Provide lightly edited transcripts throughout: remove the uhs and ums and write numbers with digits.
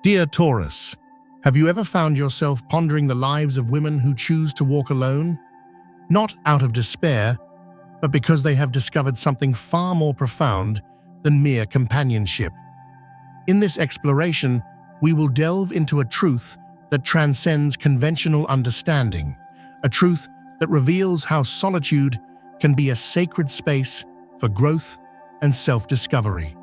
Dear Taurus, have you ever found yourself pondering the lives of women who choose to walk alone? Not out of despair, but because they have discovered something far more profound than mere companionship. In this exploration, we will delve into a truth that transcends conventional understanding, a truth that reveals how solitude can be a sacred space for growth and self-discovery.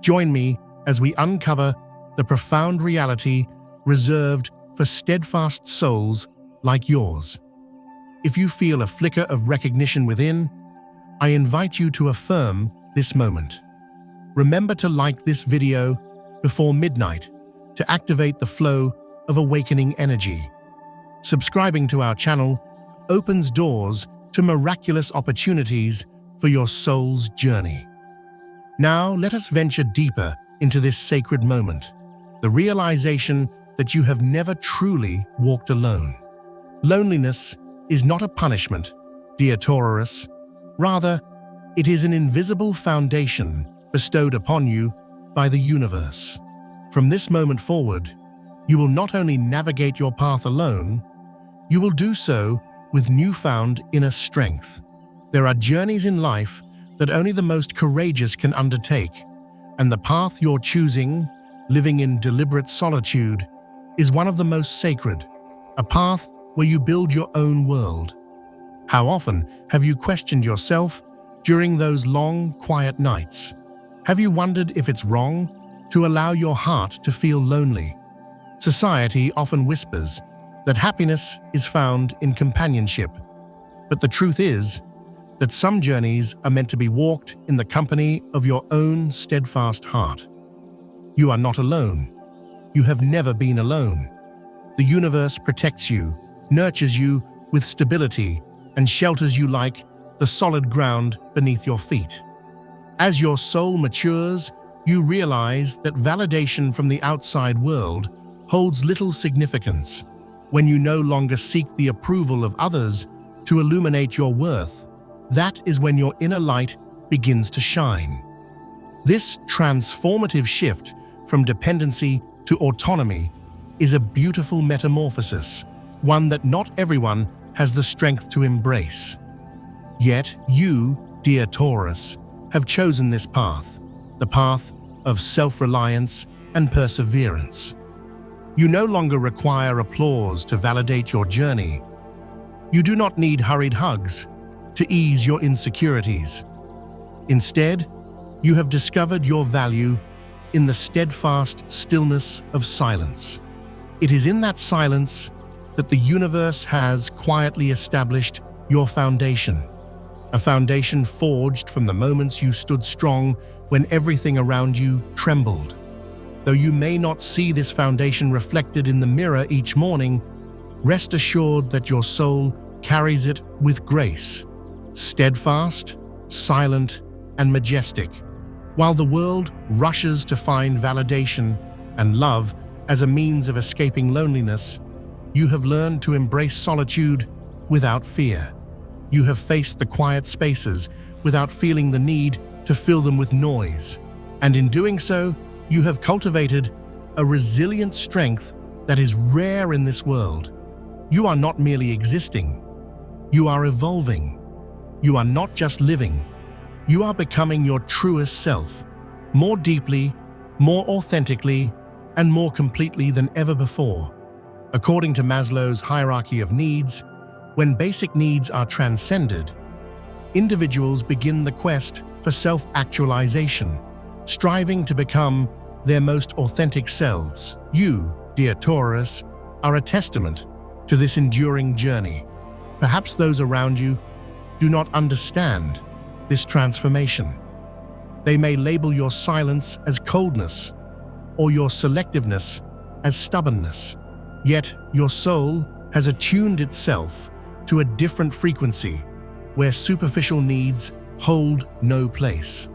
Join me as we uncover the profound reality reserved for steadfast souls like yours. If you feel a flicker of recognition within, I invite you to affirm this moment. Remember to like this video before midnight to activate the flow of awakening energy. Subscribing to our channel opens doors to miraculous opportunities for your soul's journey. Now, let us venture deeper into this sacred moment, the realization that you have never truly walked alone. Loneliness is not a punishment, dear Taurus. Rather, it is an invisible foundation bestowed upon you by the universe. From this moment forward, you will not only navigate your path alone, you will do so with newfound inner strength. There are journeys in life that only the most courageous can undertake, and the path you're choosing, living in deliberate solitude, is one of the most sacred, a path where you build your own world. How often have you questioned yourself during those long, quiet nights? Have you wondered if it's wrong to allow your heart to feel lonely? Society often whispers that happiness is found in companionship, but the truth is that some journeys are meant to be walked in the company of your own steadfast heart. You are not alone. You have never been alone. The universe protects you, nurtures you with stability, and shelters you like the solid ground beneath your feet. As your soul matures, you realize that validation from the outside world holds little significance. When you no longer seek the approval of others to illuminate your worth, that is when your inner light begins to shine. This transformative shift from dependency to autonomy is a beautiful metamorphosis, one that not everyone has the strength to embrace. Yet you, dear Taurus, have chosen this path, the path of self-reliance and perseverance. You no longer require applause to validate your journey. You do not need hurried hugs to ease your insecurities. Instead, you have discovered your value in the steadfast stillness of silence. It is in that silence that the universe has quietly established your foundation, a foundation forged from the moments you stood strong when everything around you trembled. Though you may not see this foundation reflected in the mirror each morning, rest assured that your soul carries it with grace, steadfast, silent, and majestic. While the world rushes to find validation and love as a means of escaping loneliness, you have learned to embrace solitude without fear. You have faced the quiet spaces without feeling the need to fill them with noise. And in doing so, you have cultivated a resilient strength that is rare in this world. You are not merely existing. You are evolving. You are not just living. You are becoming your truest self, more deeply, more authentically, and more completely than ever before. According to Maslow's hierarchy of needs, when basic needs are transcended, individuals begin the quest for self-actualization, striving to become their most authentic selves. You, dear Taurus, are a testament to this enduring journey. Perhaps those around you do not understand this transformation. They may label your silence as coldness or your selectiveness as stubbornness. Yet your soul has attuned itself to a different frequency where superficial needs hold no place.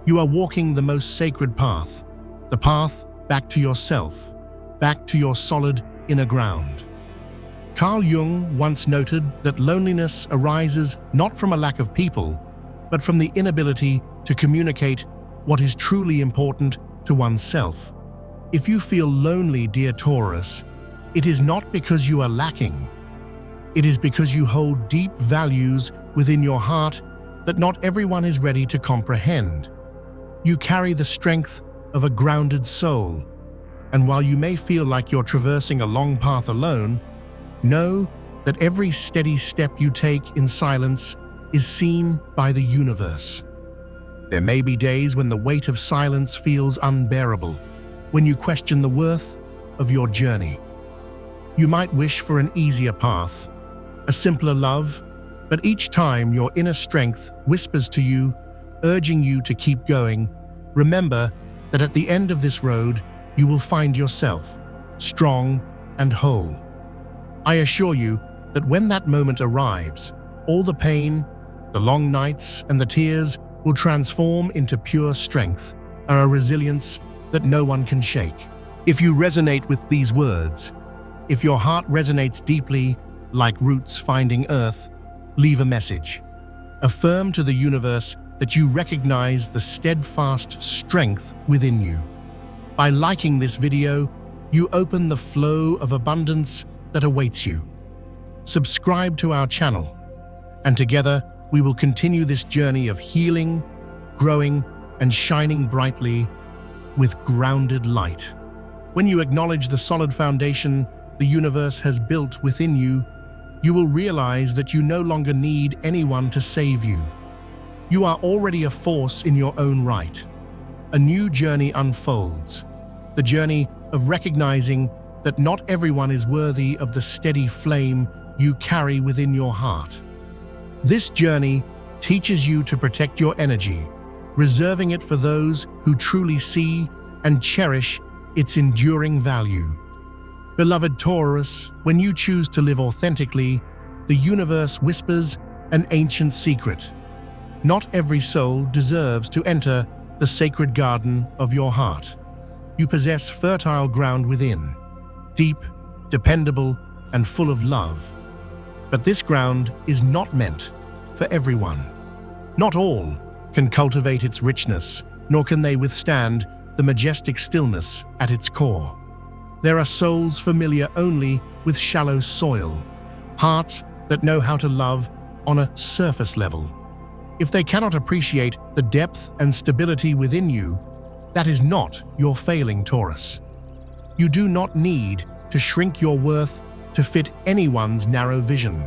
You are walking the most sacred path, the path back to yourself, back to your solid inner ground. Carl Jung once noted that loneliness arises not from a lack of people, but from the inability to communicate what is truly important to oneself. If you feel lonely, dear Taurus, it is not because you are lacking. It is because you hold deep values within your heart that not everyone is ready to comprehend. You carry the strength of a grounded soul, and while you may feel like you're traversing a long path alone, know that every steady step you take in silence is seen by the universe. There may be days when the weight of silence feels unbearable, when you question the worth of your journey. You might wish for an easier path, a simpler love, but each time your inner strength whispers to you, urging you to keep going, remember that at the end of this road, you will find yourself strong and whole. I assure you that when that moment arrives, all the pain, the long nights, and the tears will transform into pure strength, a resilience that no one can shake. If you resonate with these words, if your heart resonates deeply, like roots finding earth, leave a message. Affirm to the universe that you recognize the steadfast strength within you. By liking this video, you open the flow of abundance that awaits you. Subscribe to our channel, and together we will continue this journey of healing, growing, and shining brightly with grounded light. When you acknowledge the solid foundation the universe has built within you, you will realize that you no longer need anyone to save you. You are already a force in your own right. A new journey unfolds, the journey of recognizing that not everyone is worthy of the steady flame you carry within your heart. This journey teaches you to protect your energy, reserving it for those who truly see and cherish its enduring value. Beloved Taurus, when you choose to live authentically, the universe whispers an ancient secret. Not every soul deserves to enter the sacred garden of your heart. You possess fertile ground within, deep, dependable, and full of love. But this ground is not meant for everyone. Not all can cultivate its richness, nor can they withstand the majestic stillness at its core. There are souls familiar only with shallow soil, hearts that know how to love on a surface level. If they cannot appreciate the depth and stability within you, that is not your failing, Taurus. You do not need to shrink your worth to fit anyone's narrow vision.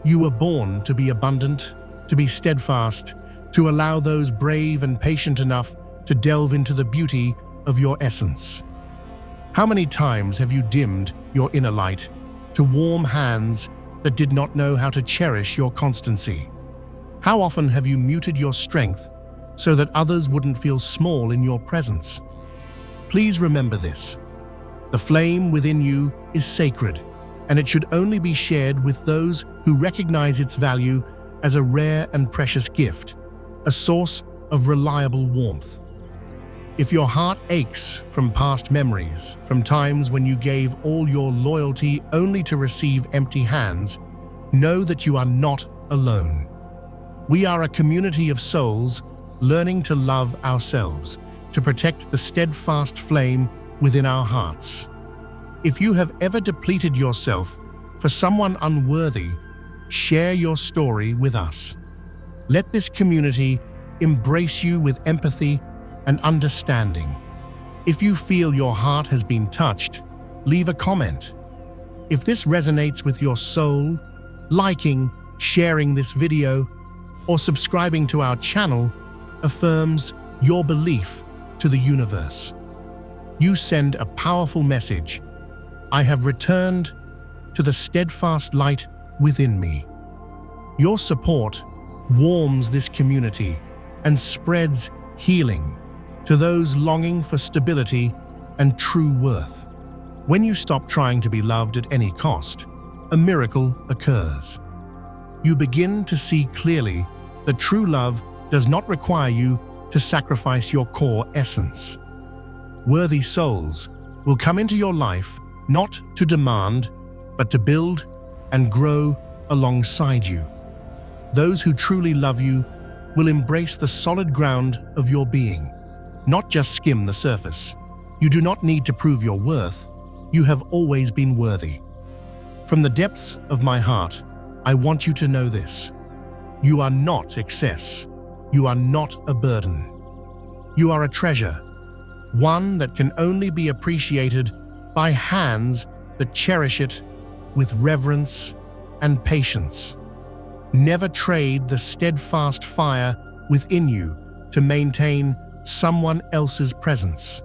You were born to be abundant, to be steadfast, to allow those brave and patient enough to delve into the beauty of your essence. How many times have you dimmed your inner light to warm hands that did not know how to cherish your constancy? How often have you muted your strength so that others wouldn't feel small in your presence? Please remember this. The flame within you is sacred, and it should only be shared with those who recognize its value as a rare and precious gift, a source of reliable warmth. If your heart aches from past memories, from times when you gave all your loyalty only to receive empty hands, know that you are not alone. We are a community of souls learning to love ourselves, to protect the steadfast flame within our hearts. If you have ever depleted yourself for someone unworthy, share your story with us. Let this community embrace you with empathy and understanding. If you feel your heart has been touched, leave a comment. If this resonates with your soul, liking, sharing this video, or subscribing to our channel affirms your belief to the universe. You send a powerful message. I have returned to the steadfast light within me. Your support warms this community and spreads healing to those longing for stability and true worth. When you stop trying to be loved at any cost, a miracle occurs. You begin to see clearly that true love does not require you to sacrifice your core essence. Worthy souls will come into your life not to demand, but to build and grow alongside you. Those who truly love you will embrace the solid ground of your being, not just skim the surface. You do not need to prove your worth. You have always been worthy. From the depths of my heart, I want you to know this. You are not excess. You are not a burden. You are a treasure, one that can only be appreciated by hands that cherish it with reverence and patience. Never trade the steadfast fire within you to maintain someone else's presence.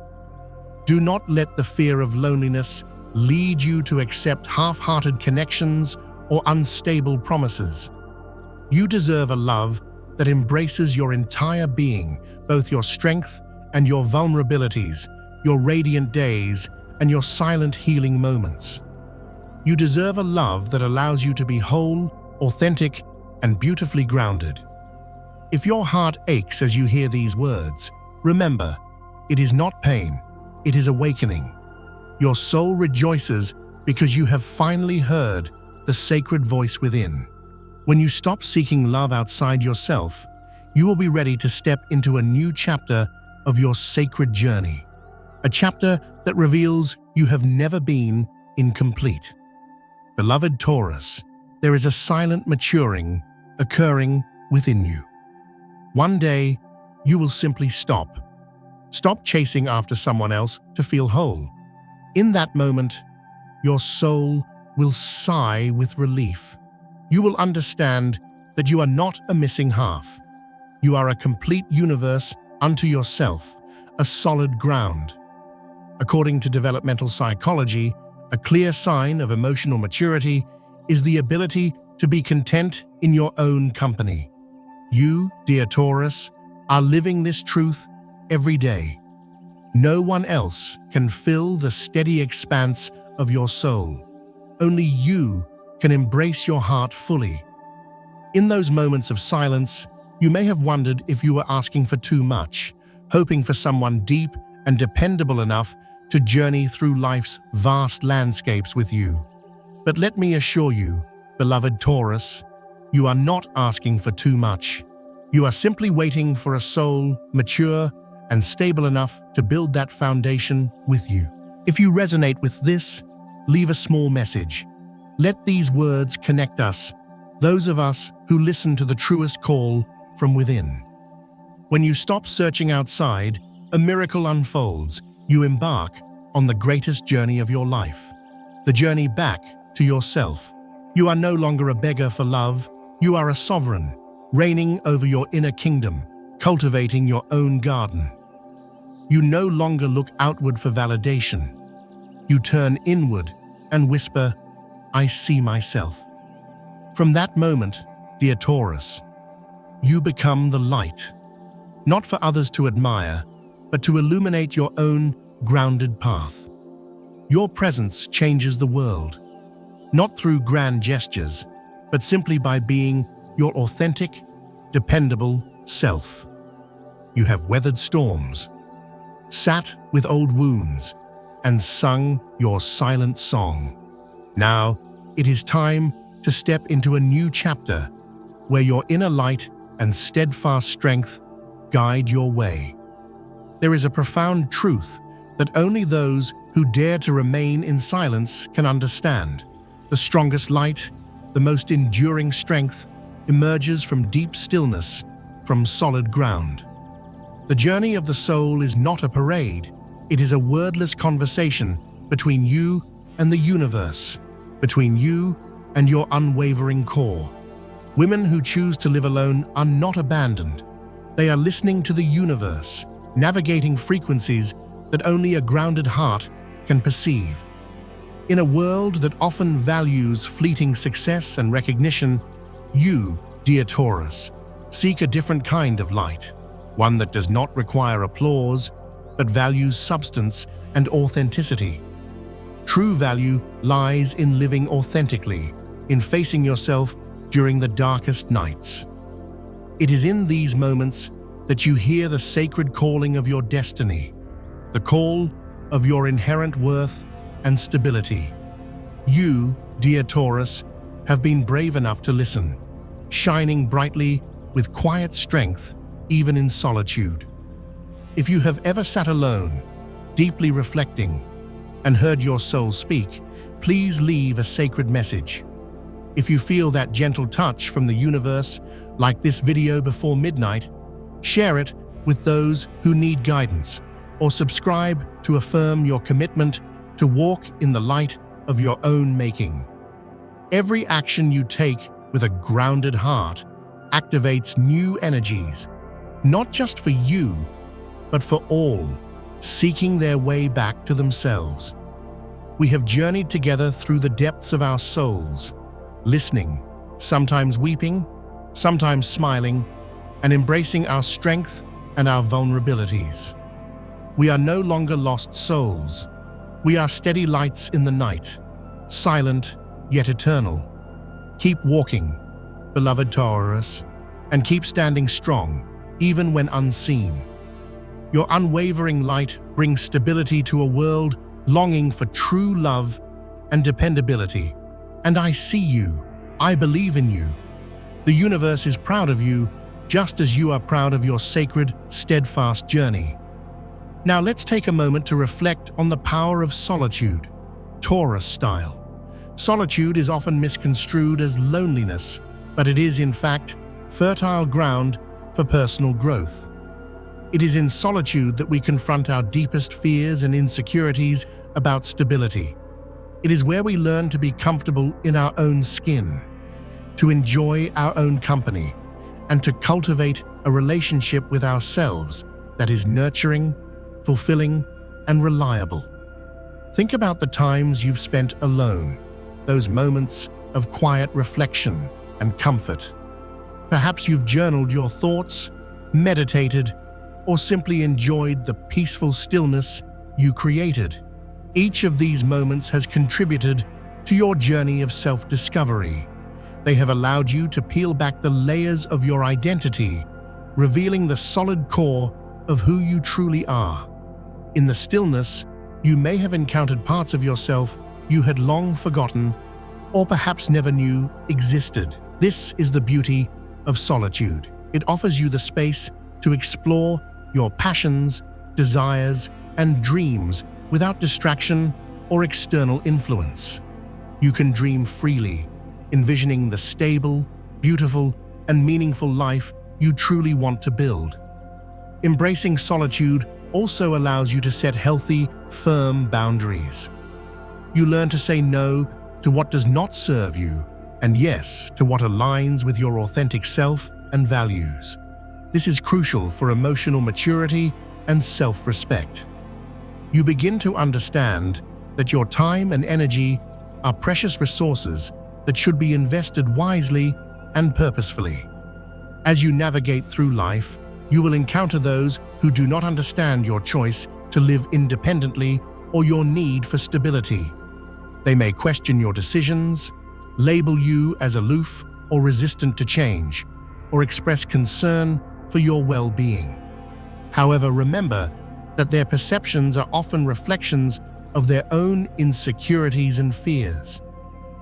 Do not let the fear of loneliness lead you to accept half-hearted connections or unstable promises. You deserve a love that embraces your entire being, both your strength and your vulnerabilities, your radiant days and your silent healing moments. You deserve a love that allows you to be whole, authentic, and beautifully grounded. If your heart aches as you hear these words, remember, it is not pain, it is awakening. Your soul rejoices because you have finally heard the sacred voice within. When you stop seeking love outside yourself, you will be ready to step into a new chapter of your sacred journey, a chapter that reveals you have never been incomplete. Beloved Taurus, there is a silent maturing occurring within you. One day, you will simply stop chasing after someone else to feel whole. In that moment, your soul will sigh with relief. You will understand that you are not a missing half. You are a complete universe unto yourself, a solid ground. According to developmental psychology, a clear sign of emotional maturity is the ability to be content in your own company. You, dear Taurus, are living this truth every day. No one else can fill the steady expanse of your soul. Only you can embrace your heart fully. In those moments of silence, you may have wondered if you were asking for too much, hoping for someone deep and dependable enough to journey through life's vast landscapes with you. But let me assure you, beloved Taurus, you are not asking for too much. You are simply waiting for a soul mature and stable enough to build that foundation with you. If you resonate with this, leave a small message. Let these words connect us, those of us who listen to the truest call from within. When you stop searching outside, a miracle unfolds. You embark on the greatest journey of your life, the journey back to yourself. You are no longer a beggar for love. You are a sovereign, reigning over your inner kingdom, cultivating your own garden. You no longer look outward for validation. You turn inward and whisper, "I see myself." From that moment, dear Taurus, you become the light, not for others to admire, but to illuminate your own grounded path. Your presence changes the world, not through grand gestures, but simply by being your authentic, dependable self. You have weathered storms, sat with old wounds, and sung your silent song. Now, it is time to step into a new chapter where your inner light and steadfast strength guide your way. There is a profound truth that only those who dare to remain in silence can understand. The strongest light, the most enduring strength, emerges from deep stillness, from solid ground. The journey of the soul is not a parade. It is a wordless conversation between you and the universe, between you and your unwavering core. Women who choose to live alone are not abandoned. They are listening to the universe, navigating frequencies that only a grounded heart can perceive. In a world that often values fleeting success and recognition, you, dear Taurus, seek a different kind of light, one that does not require applause, but values substance and authenticity. True value lies in living authentically, in facing yourself during the darkest nights. It is in these moments that you hear the sacred calling of your destiny, the call of your inherent worth and stability. You, dear Taurus, have been brave enough to listen, shining brightly with quiet strength, even in solitude. If you have ever sat alone, deeply reflecting, and heard your soul speak, please leave a sacred message. If you feel that gentle touch from the universe, like this video before midnight, share it with those who need guidance, or subscribe to affirm your commitment to walk in the light of your own making. Every action you take with a grounded heart activates new energies, not just for you, but for all, seeking their way back to themselves. We have journeyed together through the depths of our souls, listening, sometimes weeping, sometimes smiling, and embracing our strength and our vulnerabilities. We are no longer lost souls. We are steady lights in the night, silent yet eternal. Keep walking, beloved Taurus, and keep standing strong, even when unseen. Your unwavering light brings stability to a world longing for true love and dependability. And I see you. I believe in you. The universe is proud of you, just as you are proud of your sacred, steadfast journey. Now let's take a moment to reflect on the power of solitude, Taurus style. Solitude is often misconstrued as loneliness, but it is, in fact, fertile ground for personal growth. It is in solitude that we confront our deepest fears and insecurities about stability. It is where we learn to be comfortable in our own skin, to enjoy our own company, and to cultivate a relationship with ourselves that is nurturing, fulfilling, and reliable. Think about the times you've spent alone, those moments of quiet reflection and comfort. Perhaps you've journaled your thoughts, meditated, or simply enjoyed the peaceful stillness you created. Each of these moments has contributed to your journey of self-discovery. They have allowed you to peel back the layers of your identity, revealing the solid core of who you truly are. In the stillness, you may have encountered parts of yourself you had long forgotten, or perhaps never knew existed. This is the beauty of solitude. It offers you the space to explore your passions, desires, and dreams without distraction or external influence. You can dream freely, envisioning the stable, beautiful, and meaningful life you truly want to build. Embracing solitude also allows you to set healthy, firm boundaries. You learn to say no to what does not serve you, and yes to what aligns with your authentic self and values. This is crucial for emotional maturity and self-respect. You begin to understand that your time and energy are precious resources that should be invested wisely and purposefully. As you navigate through life, you will encounter those who do not understand your choice to live independently or your need for stability. They may question your decisions, label you as aloof or resistant to change, or express concern for your well-being. However, remember that their perceptions are often reflections of their own insecurities and fears.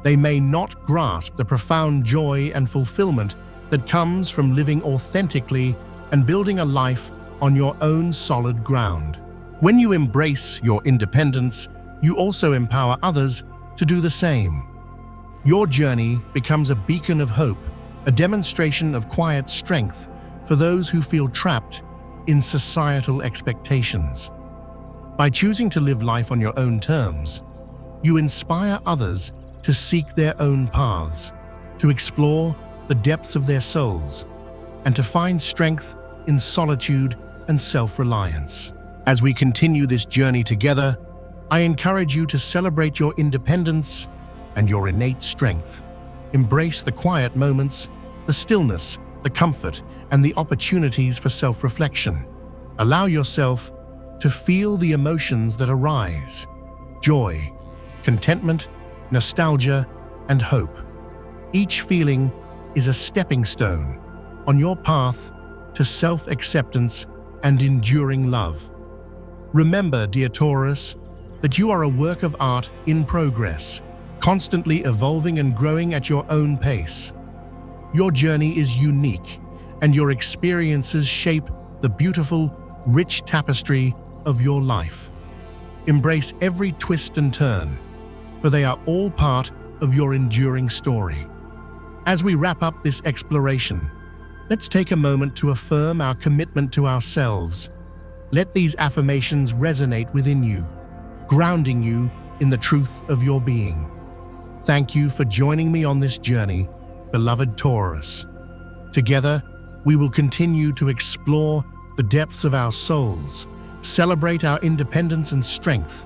They may not grasp the profound joy and fulfillment that comes from living authentically and building a life on your own solid ground. When you embrace your independence, you also empower others to do the same. Your journey becomes a beacon of hope, a demonstration of quiet strength for those who feel trapped in societal expectations. By choosing to live life on your own terms, you inspire others to seek their own paths, to explore the depths of their souls, and to find strength in solitude and self-reliance. As we continue this journey together, I encourage you to celebrate your independence and your innate strength. Embrace the quiet moments, the stillness, the comfort, and the opportunities for self-reflection. Allow yourself to feel the emotions that arise: joy, contentment, nostalgia, and hope. Each feeling is a stepping stone on your path to self-acceptance and enduring love. Remember, dear Taurus, that you are a work of art in progress, constantly evolving and growing at your own pace. Your journey is unique, and your experiences shape the beautiful, rich tapestry of your life. Embrace every twist and turn, for they are all part of your enduring story. As we wrap up this exploration, let's take a moment to affirm our commitment to ourselves. Let these affirmations resonate within you, grounding you in the truth of your being. Thank you for joining me on this journey, beloved Taurus. Together, we will continue to explore the depths of our souls, celebrate our independence and strength,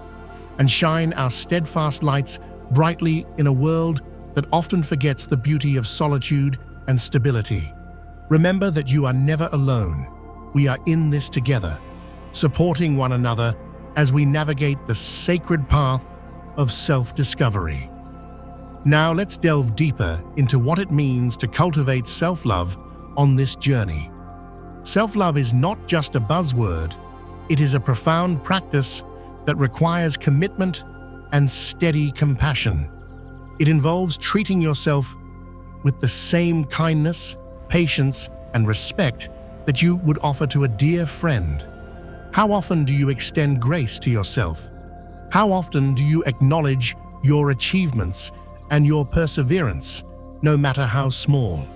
and shine our steadfast lights brightly in a world that often forgets the beauty of solitude and stability. Remember that you are never alone. We are in this together, supporting one another as we navigate the sacred path of self-discovery. Now let's delve deeper into what it means to cultivate self-love on this journey. Self-love is not just a buzzword, it is a profound practice that requires commitment and steady compassion. It involves treating yourself with the same kindness, patience, and respect that you would offer to a dear friend. How often do you extend grace to yourself? How often do you acknowledge your achievements and your perseverance, no matter how small?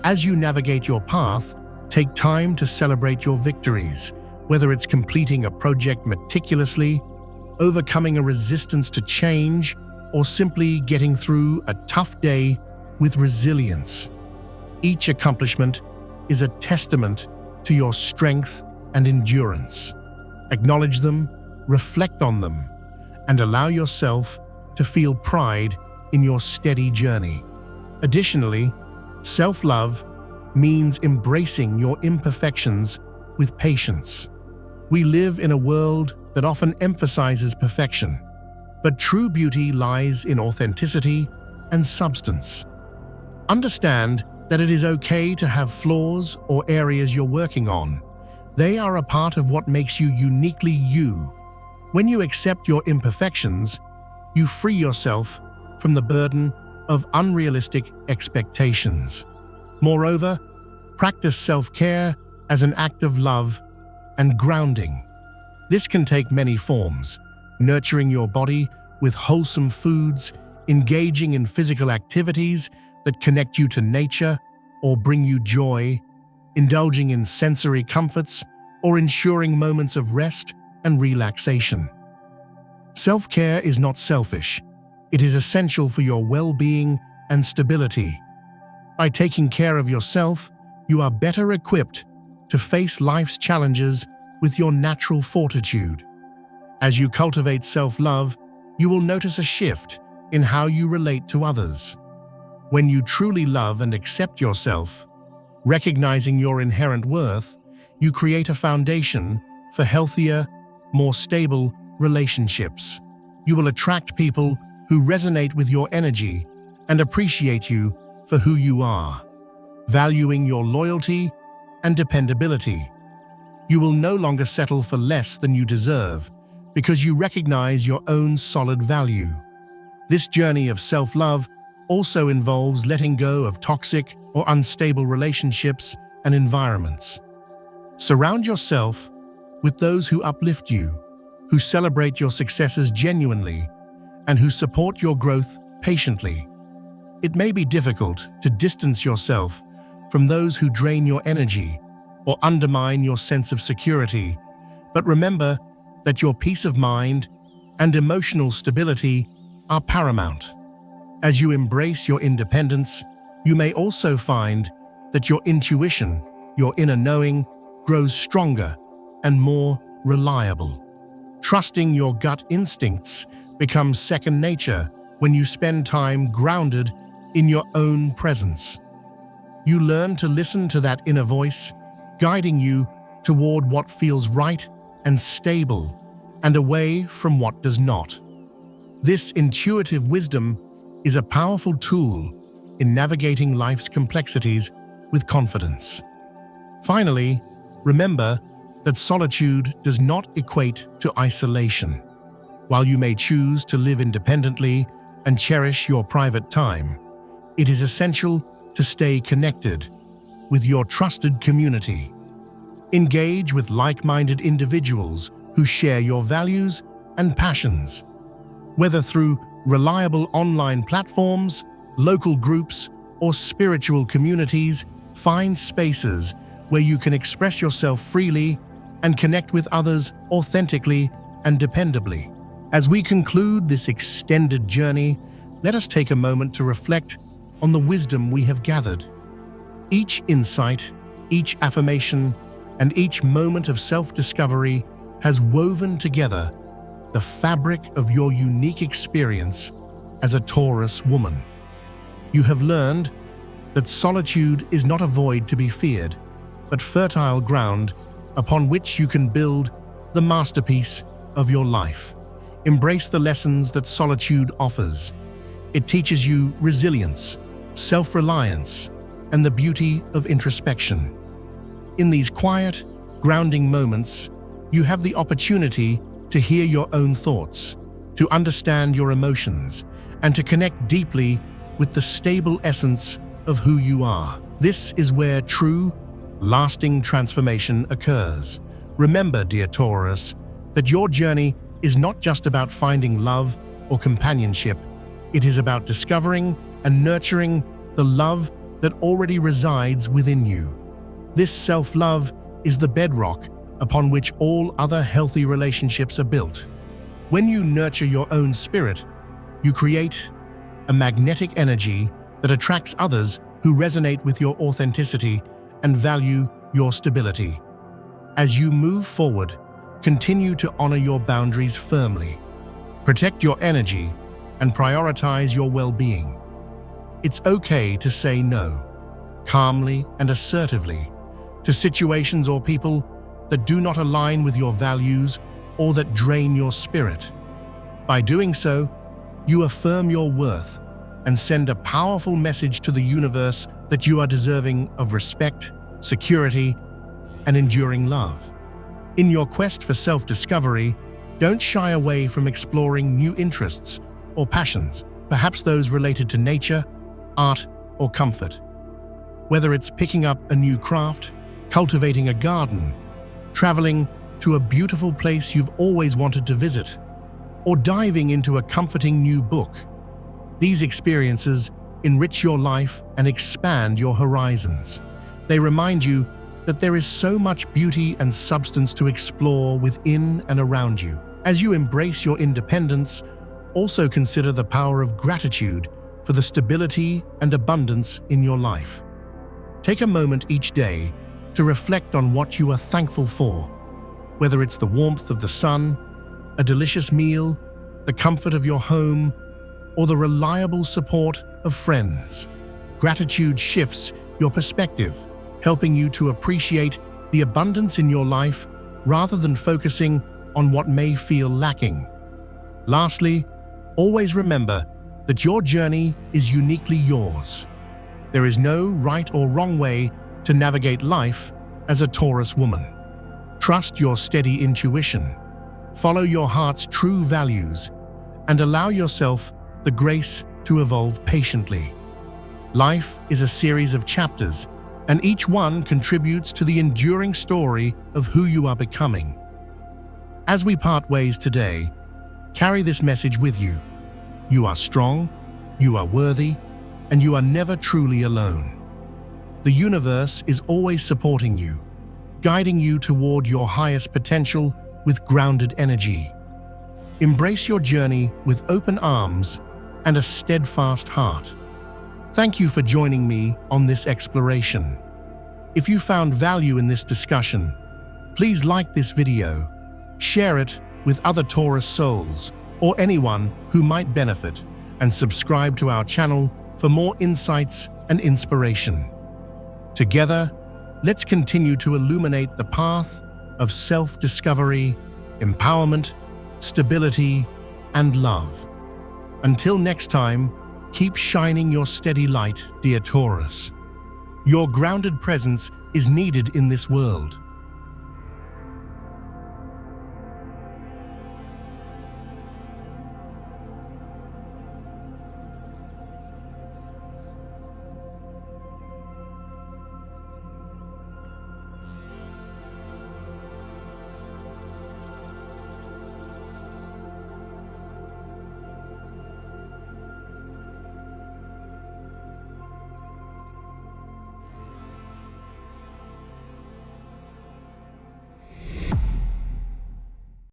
As you navigate your path, take time to celebrate your victories, whether it's completing a project meticulously, overcoming a resistance to change, or simply getting through a tough day with resilience. Each accomplishment is a testament to your strength and endurance. Acknowledge them, reflect on them, and allow yourself to feel pride in your steady journey. Additionally, self-love means embracing your imperfections with patience. We live in a world that often emphasizes perfection, but true beauty lies in authenticity and substance. Understand that it is okay to have flaws or areas you're working on. They are a part of what makes you uniquely you. When you accept your imperfections, you free yourself from the burden of unrealistic expectations. Moreover, practice self-care as an act of love and grounding. This can take many forms: nurturing your body with wholesome foods, engaging in physical activities that connect you to nature or bring you joy, indulging in sensory comforts, or ensuring moments of rest and relaxation. Self-care is not selfish. It is essential for your well-being and stability. By taking care of yourself, you are better equipped to face life's challenges with your natural fortitude. As you cultivate self-love, you will notice a shift in how you relate to others. When you truly love and accept yourself, recognizing your inherent worth, you create a foundation for healthier, more stable relationships. You will attract people who resonate with your energy and appreciate you for who you are, valuing your loyalty and dependability. You will no longer settle for less than you deserve because you recognize your own solid value. This journey of self-love also involves letting go of toxic or unstable relationships and environments. Surround yourself with those who uplift you, who celebrate your successes genuinely, and who support your growth patiently. It may be difficult to distance yourself from those who drain your energy or undermine your sense of security, but remember that your peace of mind and emotional stability are paramount. As you embrace your independence, you may also find that your intuition, your inner knowing, grows stronger and more reliable. Trusting your gut instincts becomes second nature when you spend time grounded in your own presence. You learn to listen to that inner voice, guiding you toward what feels right and stable, and away from what does not. This intuitive wisdom is a powerful tool in navigating life's complexities with confidence. Finally, remember that solitude does not equate to isolation. While you may choose to live independently and cherish your private time, it is essential to stay connected with your trusted community. Engage with like-minded individuals who share your values and passions. Whether through reliable online platforms, local groups, or spiritual communities, find spaces where you can express yourself freely and connect with others authentically and dependably. As we conclude this extended journey, let us take a moment to reflect on the wisdom we have gathered. Each insight, each affirmation, and each moment of self-discovery has woven together the fabric of your unique experience as a Taurus woman. You have learned that solitude is not a void to be feared, but fertile ground upon which you can build the masterpiece of your life. Embrace the lessons that solitude offers. It teaches you resilience, self-reliance, and the beauty of introspection. In these quiet, grounding moments, you have the opportunity to hear your own thoughts, to understand your emotions, and to connect deeply with the stable essence of who you are. This is where true, lasting transformation occurs. Remember, dear Taurus, that your journey is not just about finding love or companionship. It is about discovering and nurturing the love that already resides within you. This self-love is the bedrock upon which all other healthy relationships are built. When you nurture your own spirit, you create a magnetic energy that attracts others who resonate with your authenticity and value your stability. As you move forward, continue to honor your boundaries firmly. Protect your energy and prioritize your well-being. It's okay to say no, calmly and assertively, to situations or people that do not align with your values or that drain your spirit. By doing so, you affirm your worth and send a powerful message to the universe that you are deserving of respect, security, and enduring love. In your quest for self-discovery, don't shy away from exploring new interests or passions, perhaps those related to nature, art, or comfort. Whether it's picking up a new craft, cultivating a garden, traveling to a beautiful place you've always wanted to visit, or diving into a comforting new book, these experiences enrich your life and expand your horizons. They remind you that there is so much beauty and substance to explore within and around you. As you embrace your independence, also consider the power of gratitude for the stability and abundance in your life. Take a moment each day to reflect on what you are thankful for, whether it's the warmth of the sun, a delicious meal, the comfort of your home, or the reliable support of friends. Gratitude shifts your perspective, helping you to appreciate the abundance in your life rather than focusing on what may feel lacking. Lastly, always remember that your journey is uniquely yours. There is no right or wrong way to navigate life as a Taurus woman. Trust your steady intuition, follow your heart's true values, and allow yourself the grace to evolve patiently. Life is a series of chapters, and each one contributes to the enduring story of who you are becoming. As we part ways today, carry this message with you. You are strong, you are worthy, and you are never truly alone. The universe is always supporting you, guiding you toward your highest potential with grounded energy. Embrace your journey with open arms and a steadfast heart. Thank you for joining me on this exploration. If you found value in this discussion, please like this video, share it with other Taurus souls or anyone who might benefit, and subscribe to our channel for more insights and inspiration. Together, let's continue to illuminate the path of self-discovery, empowerment, stability, and love. Until next time, keep shining your steady light, dear Taurus. Your grounded presence is needed in this world.